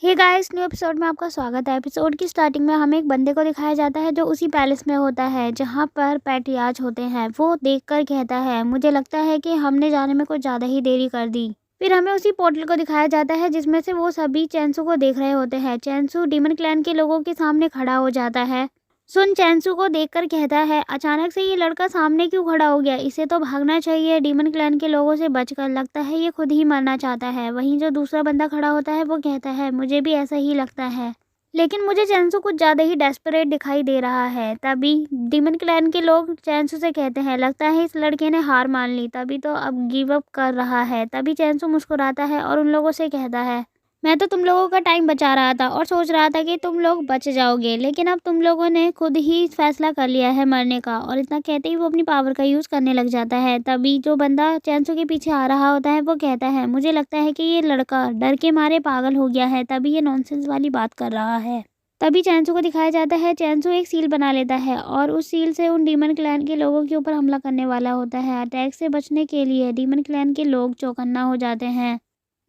Hey guys, new episode में आपका स्वागत है। एपिसोड की स्टार्टिंग में हमें एक बंदे को दिखाया जाता है जो उसी पैलेस में होता है जहां पर पैट्रियार्च होते हैं। वो देखकर कहता है, मुझे लगता है कि हमने जाने में कुछ ज़्यादा ही देरी कर दी। फिर हमें उसी पोर्टल को दिखाया जाता है जिसमें से वो सभी चैंसू को देख रहे होते हैं। चैंसू डीमन क्लैन के लोगों के सामने खड़ा हो जाता है। सुन चैंसू को देखकर कहता है, अचानक से ये लड़का सामने क्यों खड़ा हो गया? इसे तो भागना चाहिए डीमन क्लैन के लोगों से बचकर। लगता है ये खुद ही मरना चाहता है। वहीं जो दूसरा बंदा खड़ा होता है वो कहता है, मुझे भी ऐसा ही लगता है, लेकिन मुझे चैंसू कुछ ज़्यादा ही डेस्परेट दिखाई दे रहा है। तभी डीमन क्लैन के लोग चैंसू से कहते हैं, लगता है इस लड़के ने हार मान ली, तभी तो अब गिव अप कर रहा है। तभी चैंसू मुस्कुराता है और उन लोगों से कहता है, मैं तो तुम लोगों का टाइम बचा रहा था और सोच रहा था कि तुम लोग बच जाओगे, लेकिन अब तुम लोगों ने खुद ही फैसला कर लिया है मरने का। और इतना कहते ही वो अपनी पावर का यूज़ करने लग जाता है। तभी जो बंदा चैंसू के पीछे आ रहा होता है वो कहता है, मुझे लगता है कि ये लड़का डर के मारे पागल हो गया है, तभी ये नॉनसेंस वाली बात कर रहा है। तभी चैंसू को दिखाया जाता है, चैंसू एक सील बना लेता है और उस सील से उन डीमन क्लैन के लोगों के ऊपर हमला करने वाला होता है। अटैक से बचने के लिए डीमन क्लैन के लोग चौकन्ना हो जाते हैं।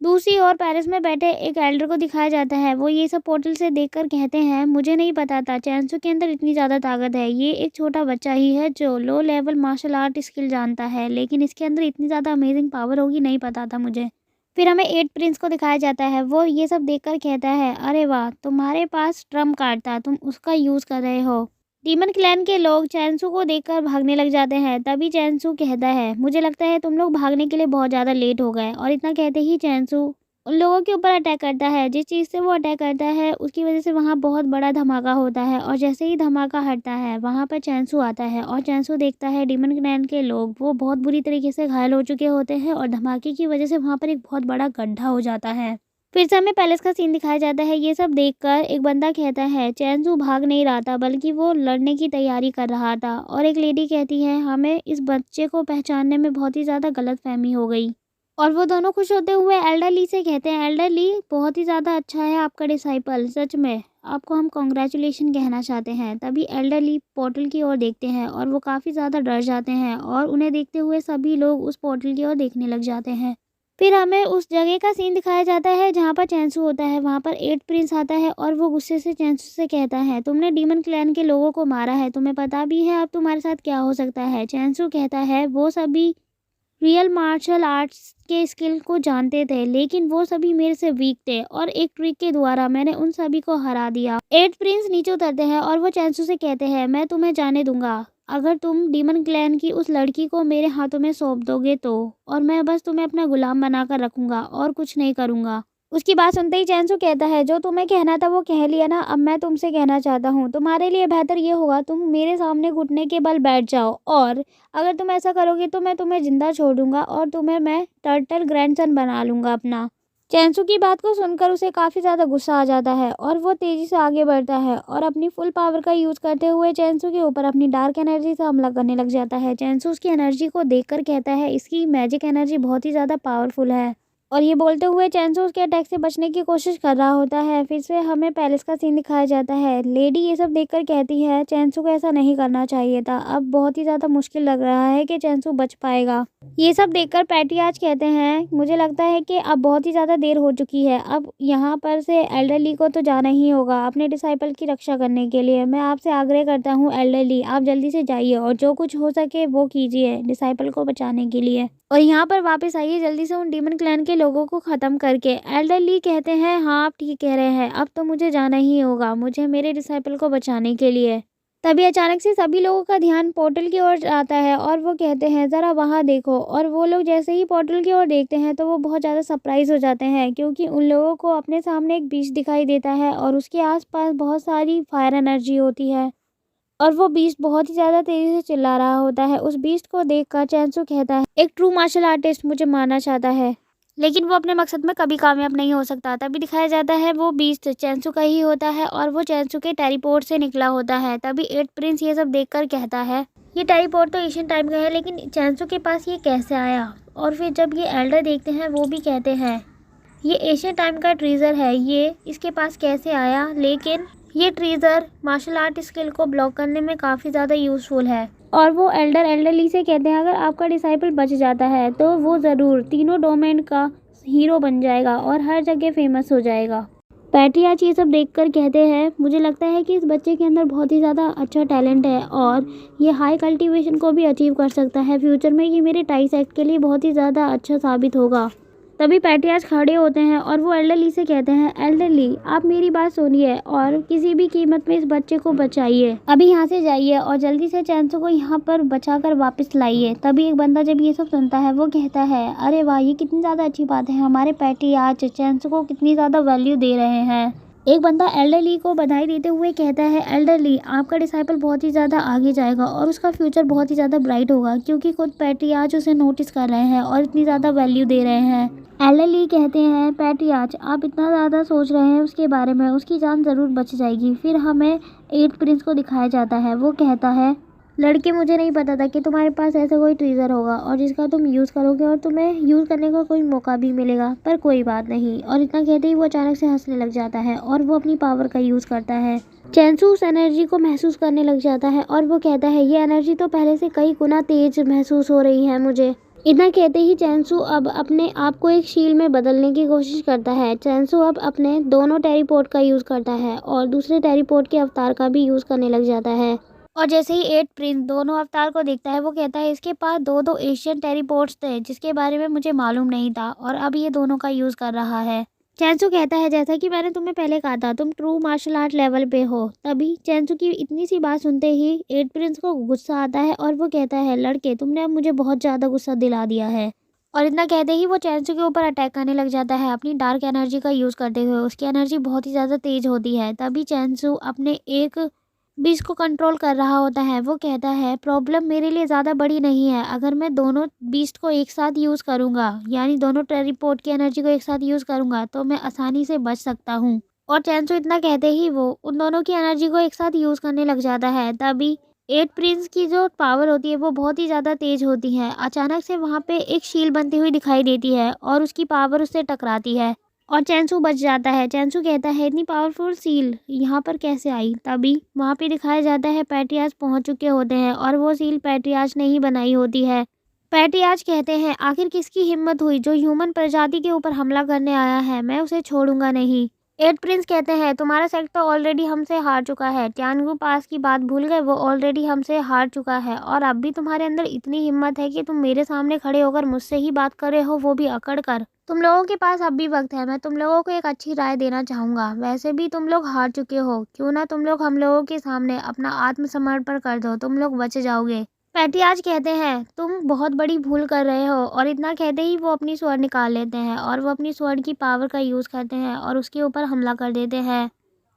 दूसरी ओर पेरिस में बैठे एक एल्डर को दिखाया जाता है। वो ये सब पोर्टल से देखकर कहते हैं, मुझे नहीं पता था चैंसू के अंदर इतनी ज़्यादा ताकत है। ये एक छोटा बच्चा ही है जो low level martial art skill जानता है, लेकिन इसके अंदर इतनी ज़्यादा अमेजिंग पावर होगी नहीं पता था मुझे। फिर हमें एट प्रिंस को दिखाया जाता है। वो ये सब देखकर कहता है, अरे वाह, तुम्हारे पास ट्रम्प कार्ड था, तुम उसका यूज़ कर रहे हो। डीमन क्लैन के लोग चैंसू को देखकर भागने लग जाते हैं। तभी चैंसू कहता है, मुझे लगता है तुम लोग भागने के लिए बहुत ज़्यादा लेट हो गए। और इतना कहते ही चैंसू उन लोगों के ऊपर अटैक करता है। जिस चीज़ से वो अटैक करता है उसकी वजह से वहाँ बहुत बड़ा धमाका होता है और जैसे ही धमाका हटता है वहाँ पर चैंसू आता है और चैंसू देखता है डीमन क्लैन के लोग वो बहुत बुरी तरीके से घायल हो चुके होते हैं और धमाके की वजह से वहाँ पर एक बहुत बड़ा गड्ढा हो जाता है। फिर से हमें पैलेस का सीन दिखाया जाता है। ये सब देखकर एक बंदा कहता है, चैंसू भाग नहीं रहा था बल्कि वो लड़ने की तैयारी कर रहा था। और एक लेडी कहती है, हमें इस बच्चे को पहचानने में बहुत ही ज़्यादा गलतफहमी हो गई। और वो दोनों खुश होते हुए एल्डर ली से कहते हैं, एल्डर ली, बहुत ही ज़्यादा अच्छा है आपका डिसाइपल, सच में आपको हम कॉन्ग्रेचुलेशन कहना चाहते हैं। तभी एल्डर ली पोर्टल की ओर देखते हैं और वो काफ़ी ज़्यादा डर जाते हैं और उन्हें देखते हुए सभी लोग उस पोर्टल की ओर देखने लग जाते हैं। फिर हमें उस जगह का सीन दिखाया जाता है जहाँ पर चैंसू होता है। वहाँ पर एट प्रिंस आता है और वो गुस्से से चैंसू से कहता है, तुमने डीमन क्लैन के लोगों को मारा है, तुम्हें पता भी है अब तुम्हारे साथ क्या हो सकता है। चैंसू कहता है, वो सभी रियल मार्शल आर्ट्स के स्किल को जानते थे, लेकिन वो सभी मेरे से वीक थे और एक ट्रिक के द्वारा मैंने उन सभी को हरा दिया। एट प्रिंस नीचे उतरते हैं और वो चैंसू से कहते हैं, मैं तुम्हें जाने दूंगा अगर तुम डीमन क्लैन की उस लड़की को मेरे हाथों में सौंप दोगे तो, और मैं बस तुम्हें अपना गुलाम बनाकर रखूंगा और कुछ नहीं करूंगा। उसकी बात सुनते ही चैंसू कहता है, जो तुम्हें कहना था वो कह लिया ना, अब मैं तुमसे कहना चाहता हूँ, तुम्हारे लिए बेहतर ये होगा तुम मेरे सामने घुटने के बल बैठ जाओ, और अगर तुम ऐसा करोगे तो मैं तुम्हें जिंदा छोड़ दूंगा और तुम्हें मैं टर्टल ग्रैंडसन बना लूंगा अपना। चैंसू की बात को सुनकर उसे काफ़ी ज़्यादा गुस्सा आ जाता है और वो तेज़ी से आगे बढ़ता है और अपनी फुल पावर का यूज़ करते हुए चैंसू के ऊपर अपनी डार्क एनर्जी से हमला करने लग जाता है। चैंसू उसकी एनर्जी को देखकर कहता है, इसकी मैजिक एनर्जी बहुत ही ज़्यादा पावरफुल है। और ये बोलते हुए चैंसू उसके अटैक से बचने की कोशिश कर रहा होता है। फिर से हमें पैलेस का सीन दिखाया जाता है। लेडी ये सब देखकर कहती है, चैंसू को ऐसा नहीं करना चाहिए था, अब बहुत ही ज़्यादा मुश्किल लग रहा है कि चैंसू बच पाएगा। ये सब देखकर पैट्रियार्च कहते हैं, मुझे लगता है कि अब बहुत ही ज़्यादा देर हो चुकी है, अब यहाँ पर से एल्डर ली को तो जाना ही होगा अपने डिसाइपल की रक्षा करने के लिए। मैं आपसे आग्रह करता हूँ एल्डर ली, आप जल्दी से जाइए और जो कुछ हो सके वो कीजिए डिसाइपल को बचाने के लिए, और यहाँ पर वापस आइए जल्दी से उन डीमन क्लैन के लोगों को ख़त्म करके। एल्डर ली कहते हैं, हाँ आप ठीक कह रहे हैं, अब तो मुझे जाना ही होगा, मुझे मेरे डिसाइपल को बचाने के लिए। तभी अचानक से सभी लोगों का ध्यान पोर्टल की ओर आता है और वो कहते हैं, ज़रा वहाँ देखो। और वो लोग जैसे ही पोर्टल की ओर देखते हैं तो वो बहुत ज़्यादा सरप्राइज़ हो जाते हैं, क्योंकि उन लोगों को अपने सामने एक बीस्ट दिखाई देता है और उसके आसपास बहुत सारी फायर एनर्जी होती है और वो बीस्ट बहुत ही ज़्यादा तेज़ी से चिल्ला रहा होता है। उस बीस्ट को देखकर चैंसू कहता है, एक ट्रू मार्शल आर्टिस्ट मुझे मारना चाहता है, लेकिन वो अपने मकसद में कभी कामयाब नहीं हो सकता। तभी दिखाया जाता है वो बीस्ट चैंसू का ही होता है और वो चैंसू के टेलीपोर्ट से निकला होता है। तभी एट प्रिंस ये सब देखकर कहता है, ये टेलीपोर्ट तो एशियन टाइम का है, लेकिन चैंसू के पास ये कैसे आया? और फिर जब ये एल्डर देखते हैं वो भी कहते हैं, ये एशियन टाइम का ट्रीजर है, ये इसके पास कैसे आया? लेकिन ये ट्रीजर मार्शल आर्ट स्किल को ब्लॉक करने में काफ़ी ज़्यादा यूज़फुल है। और वो एल्डर ली से कहते हैं, अगर आपका डिसाइपल बच जाता है तो वो ज़रूर तीनों डोमेन का हीरो बन जाएगा और हर जगह फेमस हो जाएगा। पैट्रियाच ये सब देखकर कहते हैं, मुझे लगता है कि इस बच्चे के अंदर बहुत ही ज़्यादा अच्छा टैलेंट है और ये हाई कल्टीवेशन को भी अचीव कर सकता है फ्यूचर में। ये मेरे टाई सेक्ट के लिए बहुत ही ज़्यादा अच्छा साबित होगा। तभी पैट्रियाच खड़े होते हैं और वो एल्डरली से कहते हैं, एल्डरली आप मेरी बात सुनिए और किसी भी कीमत में इस बच्चे को बचाइए। अभी यहाँ से जाइए और जल्दी से चैंसो को यहाँ पर बचाकर वापस लाइए। तभी एक बंदा जब ये सब सुनता है वो कहता है, अरे वाह ये कितनी ज़्यादा अच्छी बात है, हमारे पैट्रियाच चैंसो को कितनी ज़्यादा वैल्यू दे रहे हैं। एक बंदा एल्डरली को बधाई देते हुए कहता है, एल्डरली आपका डिसाइपल बहुत ही ज़्यादा आगे जाएगा और उसका फ्यूचर बहुत ही ज़्यादा ब्राइट होगा क्योंकि खुद पैट्रियाच उसे नोटिस कर रहे हैं और इतनी ज़्यादा वैल्यू दे रहे हैं। एल्डरली कहते हैं, पैट्रियाच आप इतना ज़्यादा सोच रहे हैं उसके बारे में, उसकी जान ज़रूर बच जाएगी। फिर हमें 8 प्रिंस को दिखाया जाता है। वो कहता है, लड़के मुझे नहीं पता था कि तुम्हारे पास ऐसा कोई ट्रीज़र होगा और जिसका तुम यूज़ करोगे और तुम्हें यूज़ करने का कोई मौका भी मिलेगा, पर कोई बात नहीं। और इतना कहते ही वो अचानक से हंसने लग जाता है और वो अपनी पावर का यूज़ करता है। चैंसू उस एनर्जी को महसूस करने लग जाता है और वो कहता है, ये एनर्जी तो पहले से कई गुना तेज महसूस हो रही है मुझे। इतना कहते ही चैंसू अब अपने आप को एक शील्ड में बदलने की कोशिश करता है। चैंसू अब अपने दोनों टेलीपोर्ट का यूज़ करता है और दूसरे टेलीपोर्ट के अवतार का भी यूज़ करने लग जाता है। और जैसे ही 8 प्रिंस दोनों अवतार को देखता है वो कहता है, इसके पास दो एशियन टेलीपोर्ट्स थे जिसके बारे में मुझे मालूम नहीं था और अब ये दोनों का यूज़ कर रहा है। चैंसू कहता है, जैसा कि मैंने तुम्हें पहले कहा था तुम ट्रू मार्शल आर्ट लेवल पे हो। तभी चैंसू की इतनी सी बात सुनते ही 8 प्रिंस को गुस्सा आता है और वो कहता है, लड़के तुमने अब मुझे बहुत ज़्यादा गुस्सा दिला दिया है। और इतना कहते ही वो चैंसू के ऊपर अटैक करने लग जाता है अपनी डार्क एनर्जी का यूज़ करते हुए। उसकी एनर्जी बहुत ही ज़्यादा तेज होती है। तभी चैंसू अपने एक बीस्ट को कंट्रोल कर रहा होता है। वो कहता है, प्रॉब्लम मेरे लिए ज़्यादा बड़ी नहीं है, अगर मैं दोनों बीस्ट को एक साथ यूज़ करूँगा यानी दोनों टेलीपोर्ट की एनर्जी को एक साथ यूज़ करूँगा तो मैं आसानी से बच सकता हूँ। और चैंसू इतना कहते ही वो उन दोनों की एनर्जी को एक साथ यूज़ करने लग जाता है। तभी 8 प्रिंस की जो पावर होती है वो बहुत ही ज़्यादा तेज होती है। अचानक से वहाँ पे एक शील्ड बनती हुई दिखाई देती है और उसकी पावर उससे टकराती है और चैंसू बच जाता है। चैंसू कहता है, इतनी पावरफुल सील यहाँ पर कैसे आई। तभी वहाँ पे दिखाया जाता है पैट्रियाच पहुँच चुके होते हैं और वो सील पैट्रियाच ने ही बनाई होती है। पैट्रियाच कहते हैं, आखिर किसकी हिम्मत हुई जो ह्यूमन प्रजाति के ऊपर हमला करने आया है, मैं उसे छोड़ूंगा नहीं। 8 प्रिंस कहते हैं, तुम्हारा सेक्ट तो ऑलरेडी हमसे हार चुका है। टियानगु पास की बात भूल गए, वो ऑलरेडी हमसे हार चुका है और अब भी तुम्हारे अंदर इतनी हिम्मत है कि तुम मेरे सामने खड़े होकर मुझसे ही बात कर रहे हो, वो भी अकड़ कर। तुम लोगों के पास अब भी वक्त है। मैं तुम लोगों को एक अच्छी राय देना चाहूँगा। वैसे भी तुम लोग हार चुके हो, क्यों ना तुम लोग हम लोगों के सामने अपना आत्मसमर्पण कर दो, तुम लोग बच जाओगे। पैट्रियाच कहते हैं, तुम बहुत बड़ी भूल कर रहे हो। और इतना कहते ही वो अपनी स्वॉर्ड निकाल लेते हैं और वो अपनी स्वॉर्ड की पावर का यूज़ करते हैं और उसके ऊपर हमला कर देते हैं।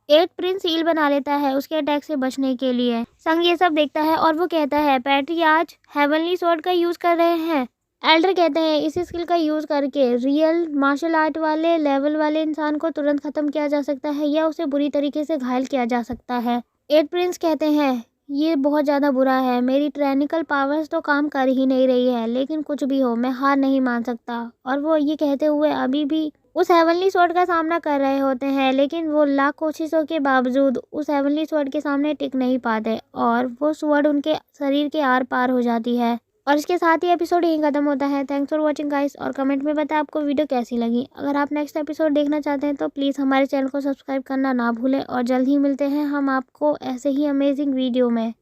8 प्रिंस सील बना लेता है उसके अटैक से बचने के लिए। संग ये सब देखता है और वो कहता है, पैट्रियाच हेवनली स्वॉर्ड का यूज़ कर रहे हैं। एल्डर कहते हैं, इस स्किल का यूज़ करके रियल मार्शल आर्ट वाले लेवल वाले इंसान को तुरंत ख़त्म किया जा सकता है या उसे बुरी तरीके से घायल किया जा सकता है। 8 प्रिंस कहते हैं, ये बहुत ज़्यादा बुरा है, मेरी ट्रेनिकल पावर्स तो काम कर ही नहीं रही है, लेकिन कुछ भी हो मैं हार नहीं मान सकता। और वो ये कहते हुए अभी भी उस हेवनली स्वॉर्ड का सामना कर रहे होते हैं, लेकिन वो लाख कोशिशों के बावजूद उस हेवनली स्वॉर्ड के सामने टिक नहीं पाते और वो स्वॉर्ड उनके शरीर के आर पार हो जाती है। और इसके साथ ही एपिसोड यहीं खत्म होता है। थैंक्स फॉर वॉचिंग गाइस और कमेंट में बताएं आपको वीडियो कैसी लगी। अगर आप नेक्स्ट एपिसोड देखना चाहते हैं तो प्लीज़ हमारे चैनल को सब्सक्राइब करना ना भूलें और जल्द ही मिलते हैं हम आपको ऐसे ही अमेजिंग वीडियो में।